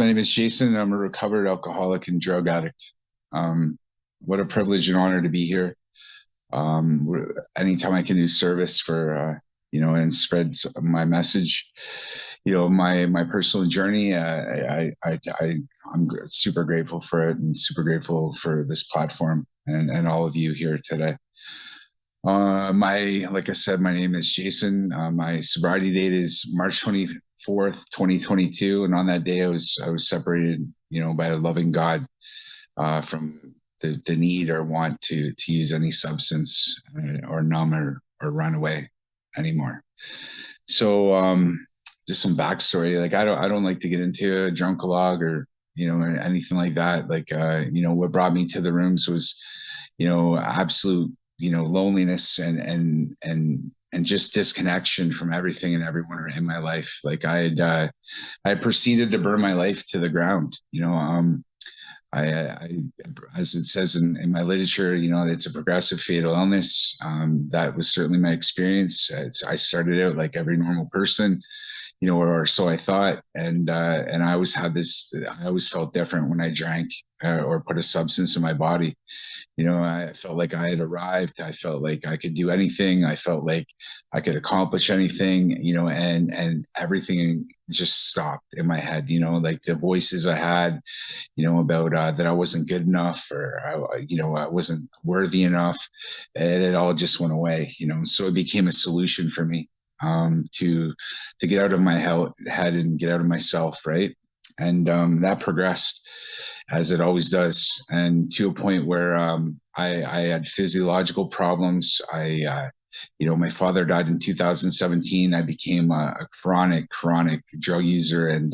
my name is Jason. I'm a recovered alcoholic and drug addict. What a privilege and honor to be here. Um, Anytime I can do service for, and spread my message, my personal journey. I'm super grateful for it and super grateful for this platform and all of you here today. Like I said, my name is Jason. My sobriety date is March 24th, 2022. And on that day, I was separated, by a loving God, from the need or want to use any substance, or numb or run away anymore. So, just some backstory. Like I don't like to get into a drunkalog or, or anything like that. Like, what brought me to the rooms was, absolute, loneliness and just disconnection from everything and everyone in my life. Like I had proceeded to burn my life to the ground. I, as it says in my literature, it's a progressive fatal illness. That was certainly my experience. I started out like every normal person, or so I thought. And I always had this. I always felt different when I drank, or put a substance in my body. I felt like I had arrived. I felt like I could do anything. I felt like I could accomplish anything, and everything just stopped in my head, like the voices I had, about that I wasn't good enough, or I wasn't worthy enough. And it all just went away, so it became a solution for me, to get out of my head and get out of myself. Right. And that progressed as it always does, and to a point where I had physiological problems. My father died in 2017. I became a chronic drug user and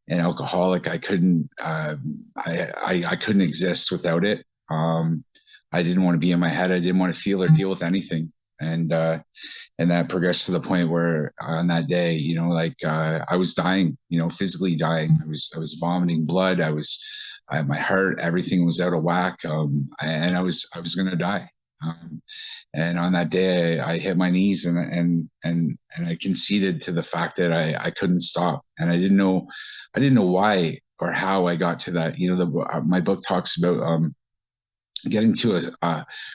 alcoholic. I couldn't I couldn't exist without it. I didn't want to be in my head. I didn't want to feel or deal with anything. And and that progressed to the point where on that day, I was dying, physically dying. I was vomiting blood. My heart, everything was out of whack. And I was going to die. And on that day, I hit my knees and I conceded to the fact that I couldn't stop. And I didn't know why or how I got to that. My book talks about, getting to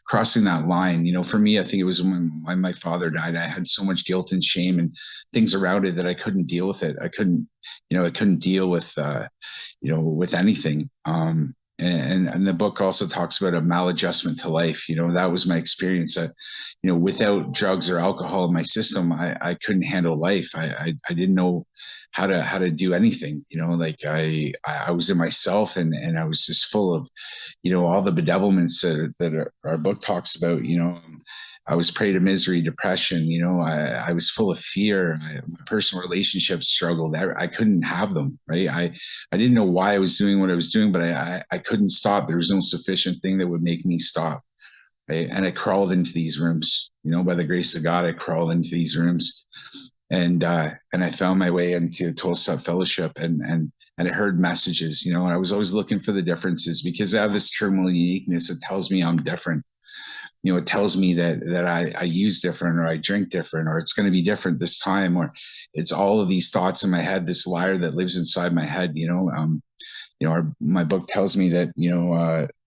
crossing that line. For me, I think it was when my father died. I had so much guilt and shame and things around it that I couldn't deal with it. I couldn't deal with, with anything. And the book also talks about a maladjustment to life. That was my experience. That, without drugs or alcohol in my system, I couldn't handle life. I didn't know how to do anything. Like I was in myself, and I was just full of, all the bedevilments that our book talks about. I was prey to misery, depression. I was full of fear. My personal relationships struggled. I couldn't have them. Right. I didn't know why I was doing what I was doing, but I couldn't stop. There was no sufficient thing that would make me stop. Right. And I crawled into these rooms. By the grace of God, I crawled into these rooms, and I found my way into 12-step fellowship, and I heard messages. And I was always looking for the differences, because I have this terminal uniqueness. It tells me I'm different. It tells me that I use different, or I drink different, or it's going to be different this time, or it's all of these thoughts in my head, this liar that lives inside my head. My book tells me that,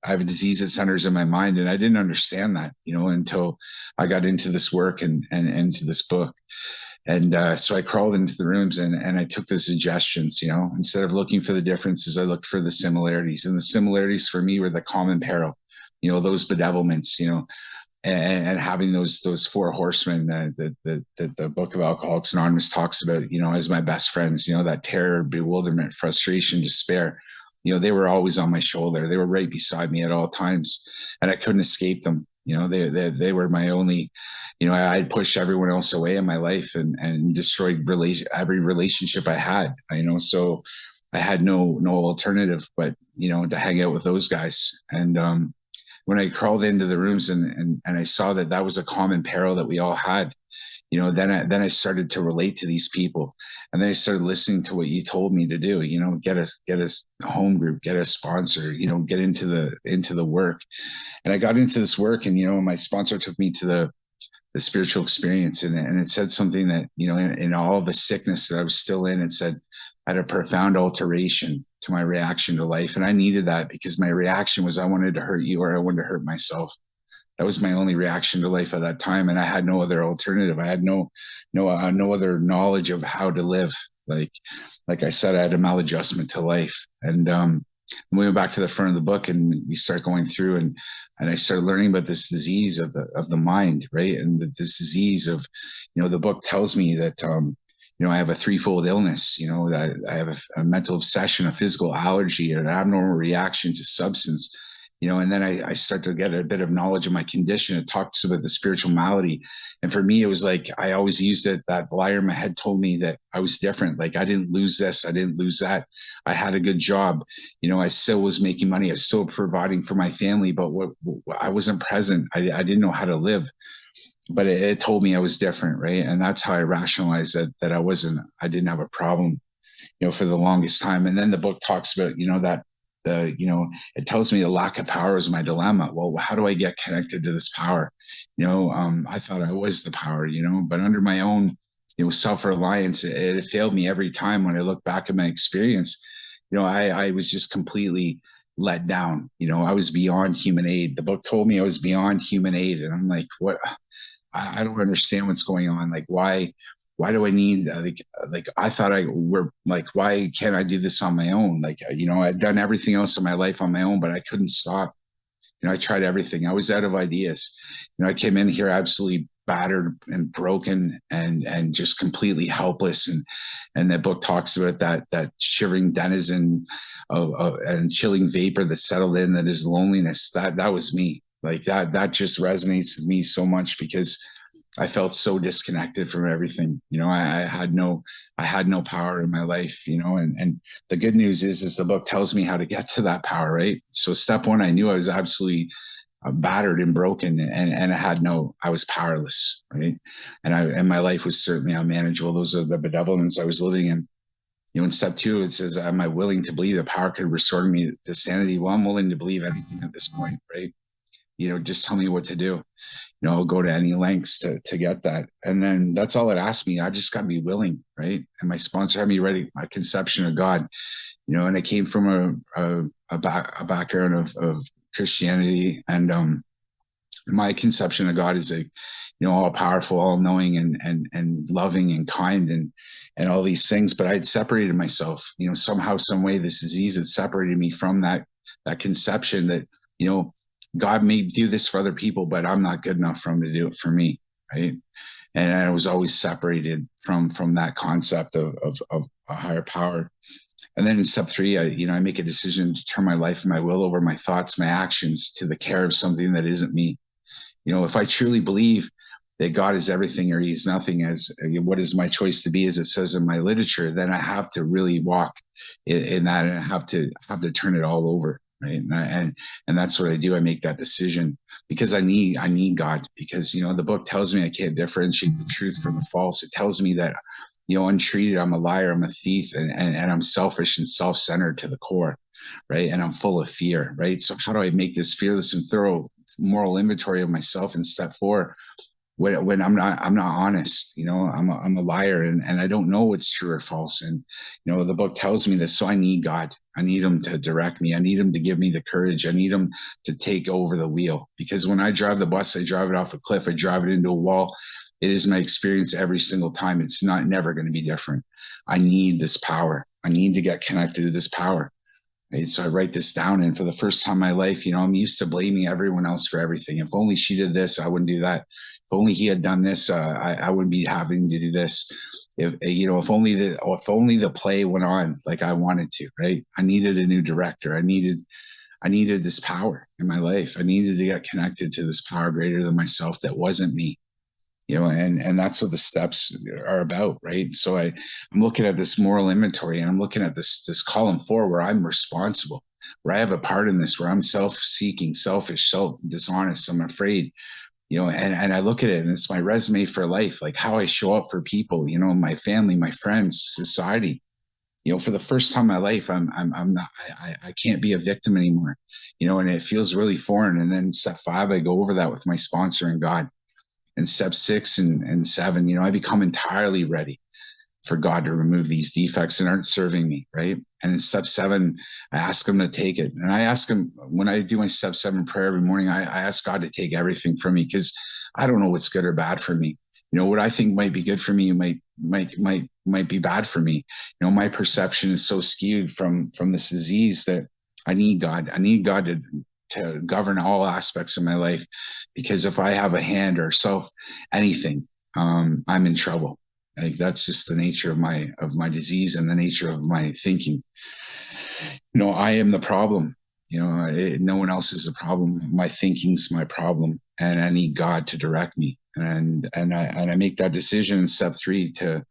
I have a disease that centers in my mind, and I didn't understand that, until I got into this work and into this book. And so I crawled into the rooms, and I took the suggestions. Instead of looking for the differences, I looked for the similarities, and the similarities for me were the common peril, those bedevilments, and having those four horsemen that the Book of Alcoholics Anonymous talks about, as my best friends. That terror, bewilderment, frustration, despair. They were always on my shoulder. They were right beside me at all times, and I couldn't escape them. They were my only. I'd pushed everyone else away in my life, and destroyed every relationship I had. So I had no alternative but to hang out with those guys. And when I crawled into the rooms, and I saw that was a common peril that we all had, then I started to relate to these people, and then I started listening to what you told me to do. Get a home group, get a sponsor, get into the work. And I got into this work, and my sponsor took me to the spiritual experience, and it said something that, in all the sickness that I was still in, it said, had a profound alteration to my reaction to life. And I needed that because my reaction was I wanted to hurt you or I wanted to hurt myself. That was my only reaction to life at that time, and I had no other alternative. I had no other knowledge of how to live. Like like I said, I had a maladjustment to life, and we went back to the front of the book, and we start going through, and I started learning about this disease of the mind, right? And this disease of, the book tells me that I have a threefold illness. That I have a mental obsession, a physical allergy, an abnormal reaction to substance. And then I start to get a bit of knowledge of my condition. It talks about the spiritual malady. And for me, it was like I always used it. That liar in my head told me that I was different. Like I didn't lose this, I didn't lose that. I had a good job. I still was making money. I was still providing for my family, but I wasn't present. I didn't know how to live. But it told me I was different, right? And that's how I rationalized that I didn't have a problem, for the longest time. And then the book talks about, that it tells me the lack of power is my dilemma. Well, how do I get connected to this power? I thought I was the power, but under my own, self-reliance, it failed me every time. When I look back at my experience, I was just completely let down. I was beyond human aid. The book told me I was beyond human aid. And I'm like, what? I don't understand what's going on. Like, why do I need like I thought I were like, why can't I do this on my own? Like, I'd done everything else in my life on my own, but I couldn't stop. I tried everything. I was out of ideas. I came in here absolutely battered and broken and just completely helpless. And that book talks about that shivering denizen of and chilling vapor that settled in, that is loneliness. That was me. Like that just resonates with me so much because I felt so disconnected from everything. I had no power in my life, and the good news is the book tells me how to get to that power, right? So step one, I knew I was absolutely battered and broken, and I was powerless, right? And my life was certainly unmanageable. Those are the bedevilments I was living in. In step two, it says, am I willing to believe that power could restore me to sanity? Well, I'm willing to believe anything at this point, right? Just tell me what to do. I'll go to any lengths to get that. And then that's all it asked me. I just got to be willing, right? And my sponsor had me ready my conception of God, and I came from a background of Christianity. And my conception of God is like, all powerful, all knowing, and loving and kind and all these things. But I'd separated myself, somehow, some way, this disease had separated me from that conception that, God may do this for other people, but I'm not good enough for him to do it for me. Right. And I was always separated from that concept of a higher power. And then in step three, I make a decision to turn my life and my will over, my thoughts, my actions, to the care of something that isn't me. If I truly believe that God is everything or he's nothing, as what is my choice to be, as it says in my literature, then I have to really walk in that, and I have to turn it all over. Right. And that's what I do. I make that decision because I need God, because, the book tells me I can't differentiate the truth from the false. It tells me that, untreated, I'm a liar, I'm a thief, and I'm selfish and self-centered to the core. Right. And I'm full of fear. Right. So how do I make this fearless and thorough moral inventory of myself in step four? When I'm not honest, I'm a liar, and I don't know what's true or false. And, the book tells me this. So I need God. I need him to direct me. I need him to give me the courage. I need him to take over the wheel, because when I drive the bus, I drive it off a cliff. I drive it into a wall. It is my experience every single time. It's never going to be different. I need this power. I need to get connected to this power. Right? So I write this down, and for the first time in my life, I'm used to blaming everyone else for everything. If only she did this, I wouldn't do that. If only he had done this, I wouldn't be having to do this. If only the play went on like I wanted to. Right? I needed a new director. I needed this power in my life. I needed to get connected to this power greater than myself that wasn't me. And that's what the steps are about, right? So I'm looking at this moral inventory, and I'm looking at this column 4 where I'm responsible, where I have a part in this, where I'm self-seeking, selfish, dishonest, I'm afraid, and I look at it, and it's my resume for life, like how I show up for people, my family, my friends, society. For the first time in my life, I'm not, I can't be a victim anymore, and it feels really foreign. And then step 5, I go over that with my sponsor and God. And step 6 and 7, I become entirely ready for God to remove these defects that aren't serving me, right? And in step 7, I ask him to take it. And I ask him, when I do my step 7 prayer every morning, I ask God to take everything from me, because I don't know what's good or bad for me. What I think might be good for me might be bad for me. My perception is so skewed from this disease that I need God. I need God to govern all aspects of my life, because if I have a hand or self anything, I'm in trouble. Like, that's just the nature of my disease and the nature of my thinking. I am the problem. No one else is the problem. My thinking's my problem, and I need God to direct me. And I make that decision in step 3 to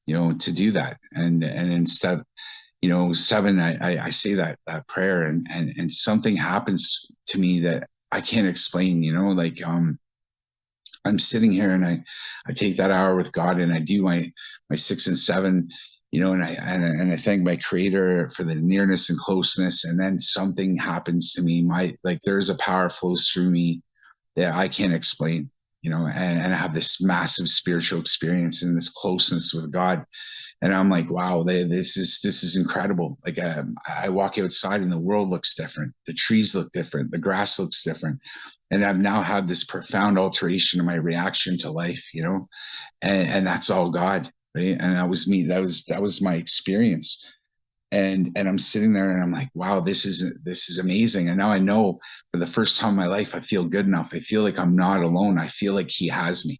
do that. And in step 7, I say that prayer, and something happens to me that I can't explain. Like, I'm sitting here, and I take that hour with God, and I do my 6 and 7, and I thank my Creator for the nearness and closeness. And then something happens to me. There's a power flows through me that I can't explain. And I have this massive spiritual experience and this closeness with God. And I'm like, wow, this is incredible. Like, I walk outside and the world looks different. The trees look different. The grass looks different. And I've now had this profound alteration in my reaction to life, and that's all God, right? And that was me. That was my experience. And I'm sitting there and I'm like, wow, this is amazing. And now I know, for the first time in my life, I feel good enough. I feel like I'm not alone. I feel like He has me.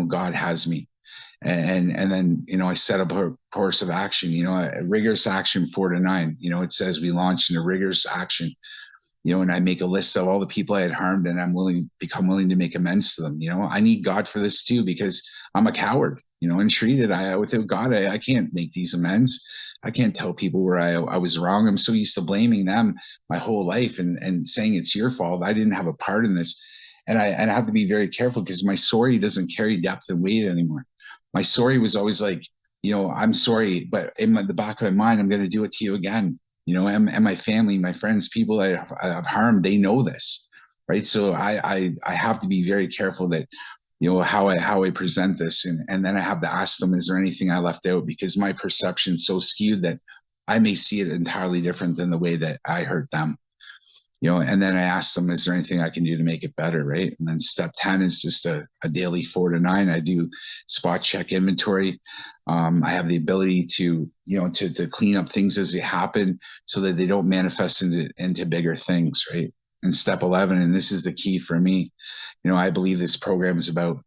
God has me. And then I set up a course of action. A rigorous action 4 to 9. It says we launch into rigorous action. And I make a list of all the people I had harmed, and I'm become willing to make amends to them. I need God for this too, because I'm a coward, and treated. Without God, I can't make these amends. I can't tell people where I was wrong. I'm so used to blaming them my whole life, and saying it's your fault. I didn't have a part in this. And I have to be very careful, because my sorry doesn't carry depth and weight anymore. My sorry was always like, I'm sorry, but in the back of my mind, I'm going to do it to you again. And my family, my friends, people that I've harmed, they know this, right? So I have to be very careful that, how I present this. And then I have to ask them, is there anything I left out? Because my perception's so skewed that I may see it entirely different than the way that I hurt them. And then I ask them, is there anything I can do to make it better, right? And then step 10 is just a daily 4 to 9. I do spot check inventory. I have the ability to clean up things as they happen, so that they don't manifest into bigger things, right? And step 11, and this is the key for me, I believe this program is about,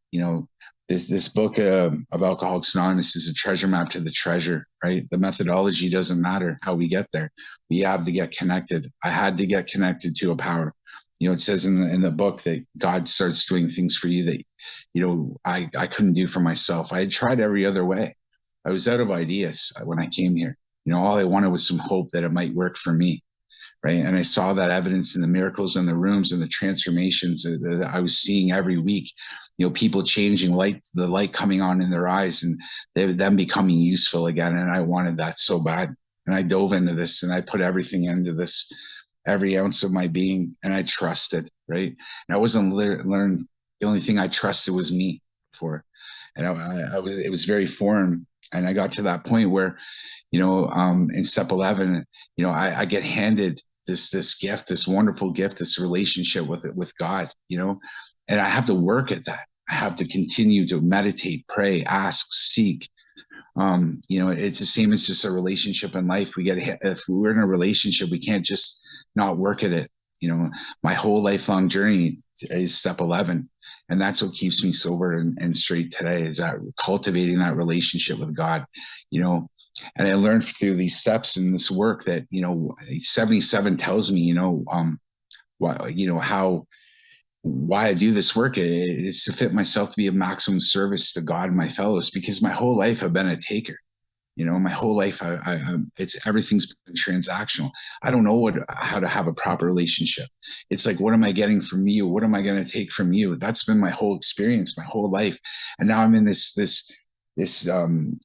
this book of Alcoholics Anonymous is a treasure map to the treasure, right? The methodology doesn't matter how we get there. We have to get connected. I had to get connected to a power. It says in the book that God starts doing things for you that, I couldn't do for myself. I had tried every other way. I was out of ideas when I came here. All I wanted was some hope that it might work for me. Right. And I saw that evidence in the miracles in the rooms and the transformations that I was seeing every week, people changing, the light coming on in their eyes, and them becoming useful again. And I wanted that so bad. And I dove into this, and I put everything into this, every ounce of my being, and I trusted, right? And I wasn't learned. The only thing I trusted was me for. And it was very foreign. And I got to that point where, in step 11, I get handed this gift, this wonderful gift, this relationship with God, and I have to work at that. I have to continue to meditate, pray, ask, seek. It's the same as just a relationship in life. If we're in a relationship, we can't just not work at it. My whole lifelong journey is step 11. And that's what keeps me sober and straight today, is that cultivating that relationship with God, and I learned through these steps and this work that, 77 tells me, why I do this work is to fit myself to be of maximum service to God and my fellows, because my whole life I've been a taker. My whole life, everything's been transactional. I don't know how to have a proper relationship. It's like, what am I getting from you? What am I going to take from you? That's been my whole experience, my whole life. And now I'm in this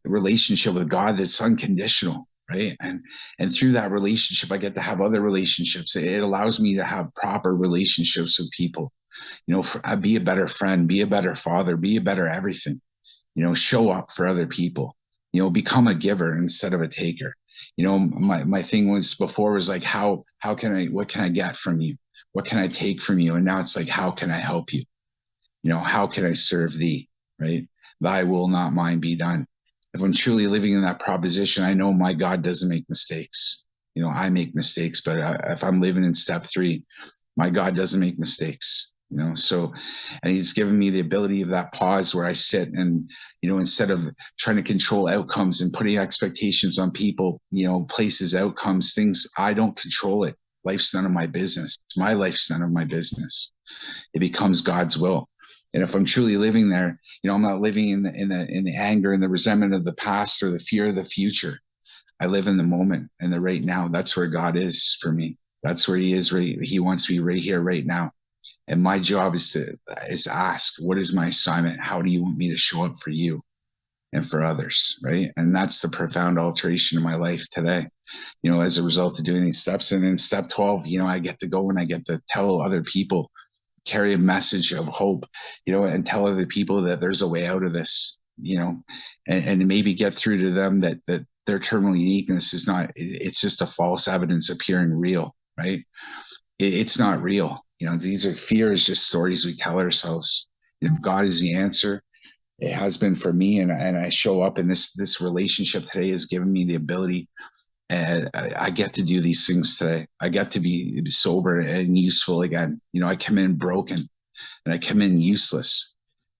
relationship with God that's unconditional, right? And through that relationship, I get to have other relationships. It allows me to have proper relationships with people. Be a better friend, be a better father, be a better everything. Show up for other people. become a giver instead of a taker. My thing was before was like, what can I get from you? What can I take from you? And now it's like, how can I help you? How can I serve thee? Right? Thy will, not mine, be done. If I'm truly living in that proposition, I know my God doesn't make mistakes. I make mistakes, but if I'm living in step 3, my God doesn't make mistakes. So, and he's given me the ability of that pause where I sit and, instead of trying to control outcomes and putting expectations on people, places, outcomes, things, I don't control it. Life's none of my business. My life's none of my business. It becomes God's will. And if I'm truly living there, I'm not living in the anger and the resentment of the past or the fear of the future. I live in the moment and the right now. That's where God is for me. That's where he is. He wants me right here, right now. And my job is to ask, what is my assignment? How do you want me to show up for you and for others? Right. And that's the profound alteration in my life today, as a result of doing these steps. And in step 12, I get to go and I get to tell other people, carry a message of hope, and tell other people that there's a way out of this, and maybe get through to them that their terminal uniqueness is not, it's just a false evidence appearing real, right? It's not real. These are fears, just stories we tell ourselves. God is the answer. It has been for me, and I show up in this relationship today has given me the ability. And I get to do these things today. I get to be sober and useful again. I come in broken and I come in useless.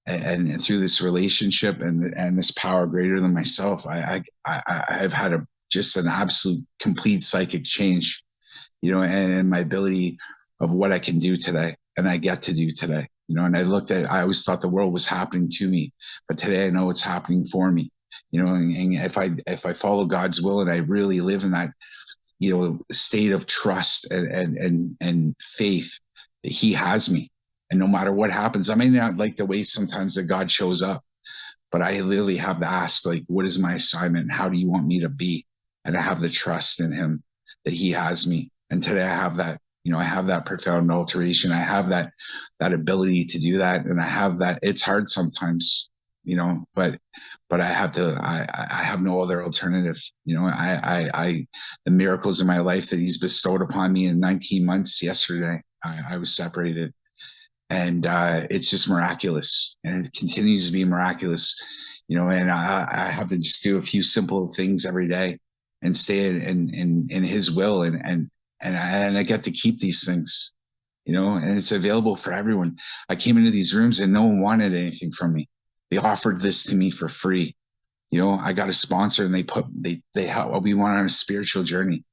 And through this relationship and this power greater than myself, I've had just an absolute complete psychic change, and my ability of what I can do today and I get to do today, and I always thought the world was happening to me, but today I know it's happening for me, and if I follow God's will and I really live in that, state of trust and faith that he has me. And no matter what happens, I may not like the way sometimes that God shows up, but I literally have to ask, like, what is my assignment? How do you want me to be? And I have the trust in him that he has me. And today I have that, I have that profound alteration. I have that ability to do that. And I have that, it's hard sometimes, but I have to, I have no other alternative. The miracles in my life that he's bestowed upon me in 19 months yesterday, I was separated, and it's just miraculous, and it continues to be miraculous, and I have to just do a few simple things every day and stay in his will, and I get to keep these things, and it's available for everyone. I came into these rooms and no one wanted anything from me. They offered this to me for free. I got a sponsor, and they helped. We went on a spiritual journey,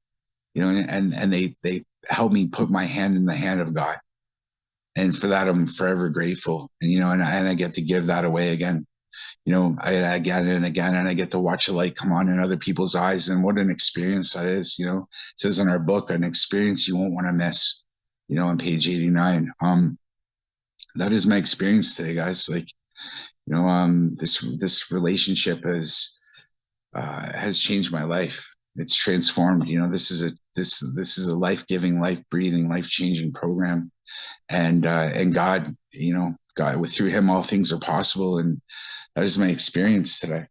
and they helped me put my hand in the hand of God. And for that, I'm forever grateful. And I get to give that away again, again and again, and I get to watch a light come on in other people's eyes. And what an experience that is. It says in our book, an experience you won't want to miss, on page 89. That is my experience today, guys. Like, this relationship has changed my life. It's transformed. This is a life-giving, life-breathing, life-changing program. And God, God, through him, all things are possible. And that is my experience today.